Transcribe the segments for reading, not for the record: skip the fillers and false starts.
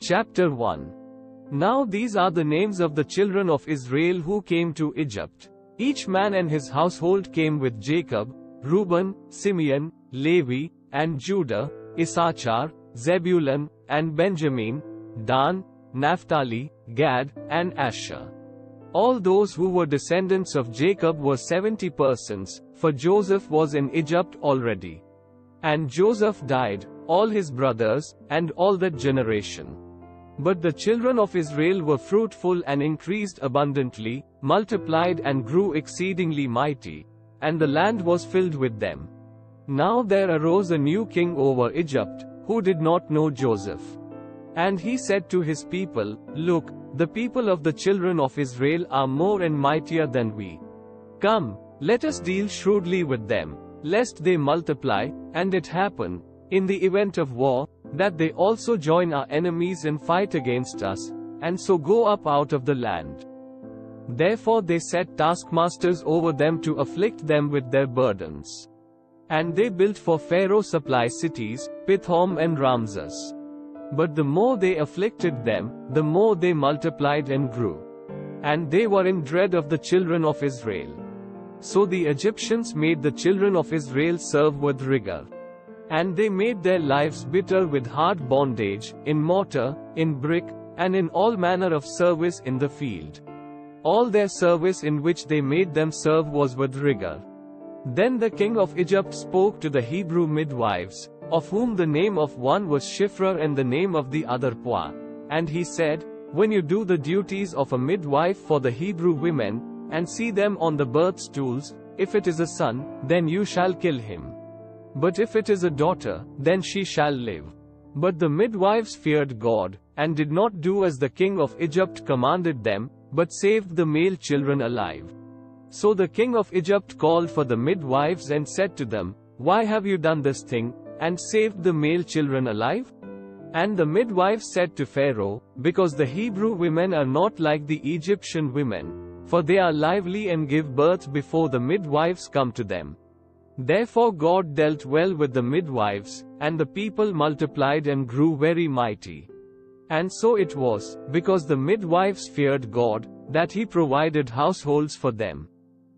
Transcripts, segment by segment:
Chapter 1. Now these are the names of the children of Israel who came to Egypt. Each man and his household came with Jacob: Reuben, Simeon, Levi, and Judah, Issachar, Zebulun, and Benjamin, Dan, Naphtali, Gad, and Asher. All those who were descendants of Jacob were 70 persons, for Joseph was in Egypt already. And Joseph died, all his brothers, and all that generation. But the children of Israel were fruitful and increased abundantly, multiplied and grew exceedingly mighty, and the land was filled with them. Now there arose a new king over Egypt, who did not know Joseph. And he said to his people, "Look, the people of the children of Israel are more and mightier than we. Come, let us deal shrewdly with them, lest they multiply, and it happen, in the event of war, that they also join our enemies and fight against us, and so go up out of the land." Therefore they set taskmasters over them to afflict them with their burdens. And they built for Pharaoh supply cities, Pithom and Ramses. But the more they afflicted them, the more they multiplied and grew. And they were in dread of the children of Israel. So the Egyptians made the children of Israel serve with rigor. And they made their lives bitter with hard bondage, in mortar, in brick, and in all manner of service in the field. All their service in which they made them serve was with rigor. Then the king of Egypt spoke to the Hebrew midwives, of whom the name of one was Shiphrah and the name of the other Puah. And he said, "When you do the duties of a midwife for the Hebrew women, and see them on the birth stools, if it is a son, then you shall kill him. But if it is a daughter, then she shall live." But the midwives feared God, and did not do as the king of Egypt commanded them, but saved the male children alive. So the king of Egypt called for the midwives and said to them, "Why have you done this thing, and saved the male children alive?" And the midwives said to Pharaoh, "Because the Hebrew women are not like the Egyptian women, for they are lively and give birth before the midwives come to them." Therefore God dealt well with the midwives, and the people multiplied and grew very mighty. And so it was, because the midwives feared God, that he provided households for them.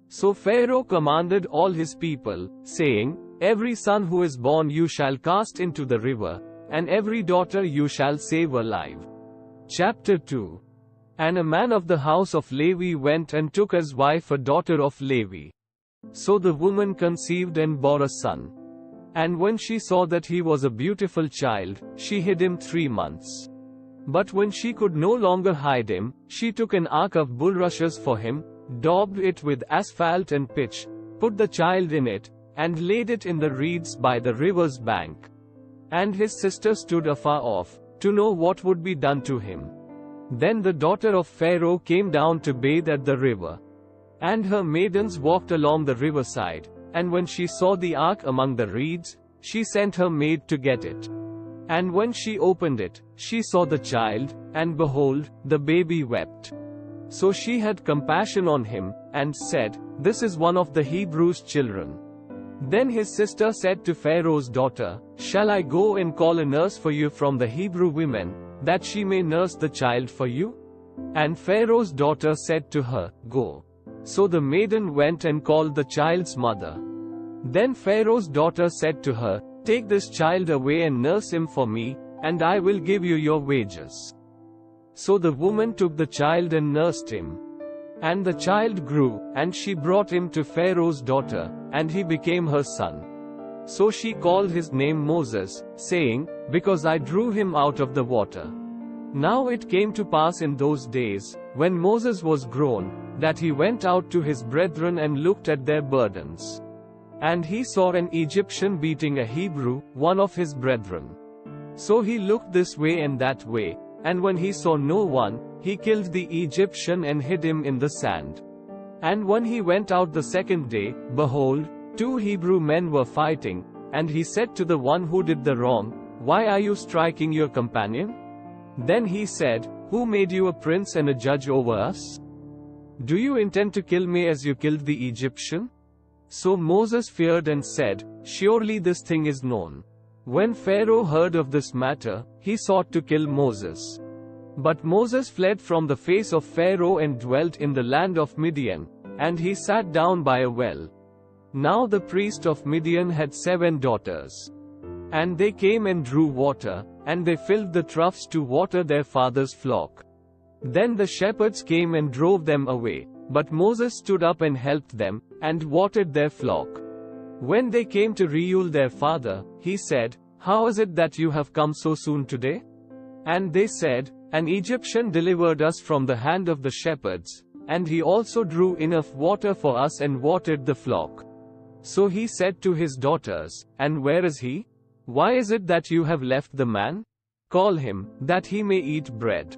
So Pharaoh commanded all his people, saying, "Every son who is born you shall cast into the river, and every daughter you shall save alive." Chapter 2. And a man of the house of Levi went and took as wife a daughter of Levi. So the woman conceived and bore a son. And when she saw that he was a beautiful child, she hid him 3 months. But when she could no longer hide him, she took an ark of bulrushes for him, daubed it with asphalt and pitch, put the child in it, and laid it in the reeds by the river's bank. And his sister stood afar off, to know what would be done to him. Then the daughter of Pharaoh came down to bathe at the river. And her maidens walked along the riverside, and when she saw the ark among the reeds, she sent her maid to get it. And when she opened it, she saw the child, and behold, the baby wept. So she had compassion on him, and said, "This is one of the Hebrews' children." Then his sister said to Pharaoh's daughter, "Shall I go and call a nurse for you from the Hebrew women, that she may nurse the child for you?" And Pharaoh's daughter said to her, "Go." So the maiden went and called the child's mother. Then Pharaoh's daughter said to her, "Take this child away and nurse him for me, and I will give you your wages." So the woman took the child and nursed him. And the child grew, and she brought him to Pharaoh's daughter, and he became her son. So she called his name Moses, saying, "Because I drew him out of the water." Now it came to pass in those days, when Moses was grown, that he went out to his brethren and looked at their burdens. And he saw an Egyptian beating a Hebrew, one of his brethren. So he looked this way and that way, and when he saw no one, he killed the Egyptian and hid him in the sand. And when he went out the second day, behold, 2 Hebrew men were fighting, and he said to the one who did the wrong, "Why are you striking your companion?" Then he said, "Who made you a prince and a judge over us? Do you intend to kill me as you killed the Egyptian?" So Moses feared and said, surely this thing is known. When Pharaoh heard of this matter, he sought to kill Moses. But Moses fled from the face of Pharaoh and dwelt in the land of Midian, and he sat down by a well. Now the priest of Midian had 7 daughters. And they came and drew water, and they filled the troughs to water their father's flock. Then the shepherds came and drove them away, but Moses stood up and helped them, and watered their flock. When they came to Reuel their father, he said, "How is it that you have come so soon today?" And they said, "An Egyptian delivered us from the hand of the shepherds, and he also drew enough water for us and watered the flock." So he said to his daughters, "And where is he? Why is it that you have left the man? Call him, that he may eat bread."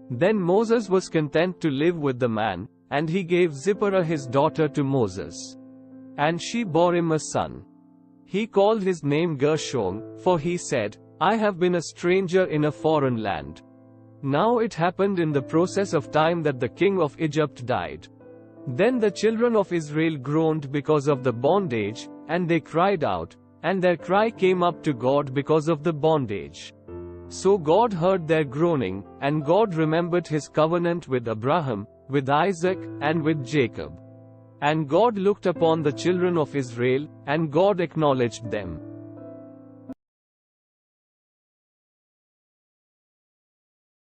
Then Moses was content to live with the man, and he gave Zipporah his daughter to Moses. And she bore him a son. He called his name Gershom, for he said, "I have been a stranger in a foreign land." Now it happened in the process of time that the king of Egypt died. Then the children of Israel groaned because of the bondage, and they cried out, and their cry came up to God because of the bondage. So God heard their groaning, and God remembered his covenant with Abraham, with Isaac, and with Jacob. And God looked upon the children of Israel, and God acknowledged them.